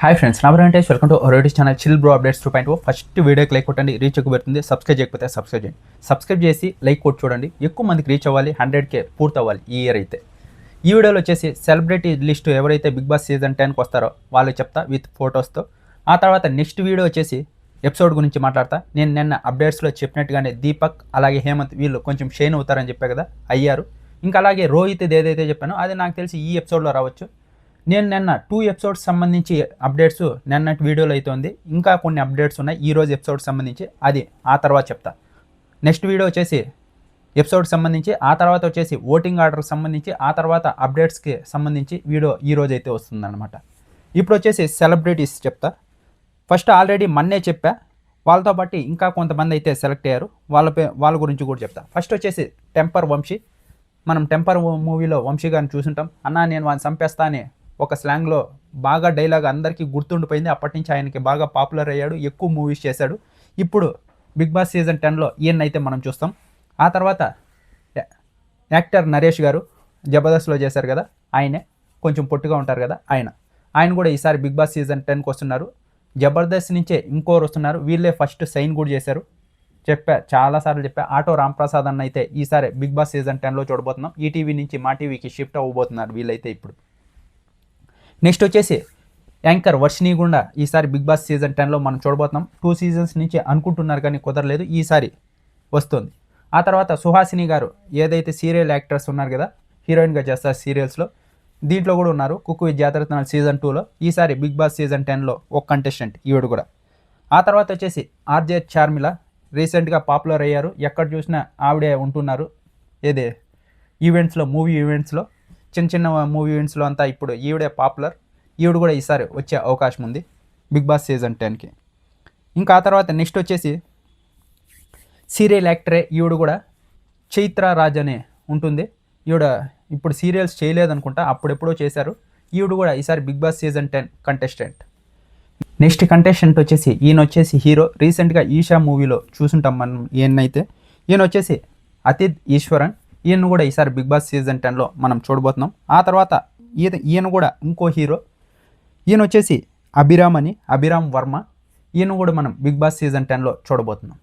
Hi friends, నా Venkatesh. Welcome to our YouTube channel chill bro updates 2.0. First వీడియోకి like కొట్టండి, reach ఎక్కువ పెడుతుంది. సబ్స్క్రైబ్ చేయకపోతే సబ్స్క్రైబ్ చేయండి. సబ్స్క్రైబ్ చేసి లైక్ కొట్టి చూడండి. ఎక్కువ మందికి రీచ్ అవ్వాలి, 100K పూర్తి అవ్వాలి ఈ ఇయర్ అయితే. ఈ వీడియోలో వచ్చేసి సెలబ్రిటీ లిస్టు ఎవరైతే బిగ్ బాస్ సీజన్ 10కి వస్తారో వాళ్ళు చెప్తా విత్ ఫొటోస్తో. ఆ తర్వాత నెక్స్ట్ వీడియో వచ్చేసి ఎపిసోడ్ గురించి మాట్లాడతా. నేను నిన్న అప్డేట్స్లో చెప్పినట్టుగానే దీపక్ అలాగే హేమంత్ వీళ్ళు కొంచెం షైన్ అవుతారని చెప్పా కదా, అయ్యారు. ఇంకా అలాగే రోహిత్ ఏదైతే చెప్పానో అది నాకు తెలిసి ఈ ఎపిసోడ్లో రావచ్చు. నేను నిన్న 2 ఎపిసోడ్స్ సంబంధించి అప్డేట్స్ నిన్నటి వీడియోలో అయితే ఉంది. ఇంకా కొన్ని అప్డేట్స్ ఉన్నాయి ఈరోజు ఎపిసోడ్ సంబంధించి, అది ఆ తర్వాత చెప్తా. నెక్స్ట్ వీడియో వచ్చేసి ఎపిసోడ్ సంబంధించి, ఆ తర్వాత వచ్చేసి ఓటింగ్ ఆర్డర్కి సంబంధించి, ఆ తర్వాత అప్డేట్స్కి సంబంధించి వీడియో ఈరోజు అయితే వస్తుందన్నమాట. ఇప్పుడు వచ్చేసి సెలబ్రిటీస్ చెప్తా. ఫస్ట్ ఆల్రెడీ మొన్నే చెప్పా, వాళ్ళతో పాటు ఇంకా కొంతమంది అయితే సెలెక్ట్ అయ్యారు, వాళ్ళ గురించి కూడా చెప్తా. ఫస్ట్ వచ్చేసి టెంపర్ వంశీ. మనం టెంపర్ మూవీలో వంశీ గారిని చూసుంటాం. అన్నా నేను వాడిని చంపేస్తా అని ఒక స్లాంగ్లో బాగా డైలాగ్ అందరికీ గుర్తుండిపోయింది. అప్పటి నుంచి ఆయనకి బాగా పాపులర్ అయ్యాడు, ఎక్కువ మూవీస్ చేశాడు. ఇప్పుడు బిగ్ బాస్ సీజన్ 10లో ఈయనైతే మనం చూస్తాం. ఆ తర్వాత యాక్టర్ నరేష్ గారు జబర్దస్త్లో చేశారు కదా, ఆయనే కొంచెం పొట్టుగా ఉంటారు కదా, ఆయన కూడా ఈసారి బిగ్ బాస్ సీజన్ 10కి వస్తున్నారు. జబర్దస్త్ నుంచే ఇంకోరు వస్తున్నారు, వీళ్ళే ఫస్ట్ సైన్ కూడా చేశారు. చాలాసార్లు చెప్పా. ఆటో రాంప్రసాద్ అన్న అయితే ఈసారి బిగ్ బాస్ సీజన్ 10లో చూడబోతున్నాం. ఈటీవీ నుంచి మా టీవీకి షిఫ్ట్ అవ్వబోతున్నారు వీళ్ళైతే ఇప్పుడు. నెక్స్ట్ వచ్చేసి యాంకర్ వర్షిణి గుండా ఈసారి బిగ్ బాస్ సీజన్ 10లో మనం చూడబోతున్నాం. 2 సీజన్స్ నుంచి అనుకుంటున్నారు కానీ కుదరలేదు, ఈసారి వస్తుంది. ఆ తర్వాత సుహాసిని గారు ఏదైతే సీరియల్ యాక్టర్స్ ఉన్నారు కదా, హీరోయిన్గా చేస్తారు సీరియల్స్లో, దీంట్లో కూడా ఉన్నారు. కుక్కు విత్ జాతరత్నాలు సీజన్ 2లో ఈసారి బిగ్ బాస్ సీజన్ 10లో ఒక కంటెస్టెంట్ ఈవిడ కూడా. ఆ తర్వాత వచ్చేసి ఆర్జే చార్మిల రీసెంట్గా పాపులర్ అయ్యారు. ఎక్కడ చూసినా ఆవిడే ఉంటున్నారు. ఏదే ఈవెంట్స్లో, మూవీ ఈవెంట్స్లో, చిన్న మూవీ ఈవెంట్స్లో అంతా ఇప్పుడు ఈవిడే పాపులర్. ఈవిడ కూడా ఈసారి వచ్చే అవకాశం ఉంది బిగ్ బాస్ సీజన్ 10కి. ఇంకా ఆ తర్వాత నెక్స్ట్ వచ్చేసి సీరియల్ యాక్టరే ఈవిడ కూడా, చైత్ర రాజ్ అనే ఉంటుంది. ఈవిడ ఇప్పుడు సీరియల్స్ చేయలేదనుకుంటా, అప్పుడెప్పుడో చేశారు. ఈవిడ కూడా ఈసారి Bigg Boss season 10 contestant. Next contestant వచ్చేసి ఈయన వచ్చేసి హీరో, రీసెంట్గా ఈషా మూవీలో చూసుంటాం మనం ఈయనైతే. ఈయన వచ్చేసి అతిథ్ ఈశ్వరన్. ఈయన కూడా ఈసారి బిగ్ బాస్ సీజన్ 10లో మనం చూడబోతున్నాం. ఆ తర్వాత ఈయన కూడా ఇంకో హీరో, ఈయన వచ్చేసి అభిరామ్ వర్మ. ఈయన కూడా మనం బిగ్ బాస్ సీజన్ 10లో చూడబోతున్నాం.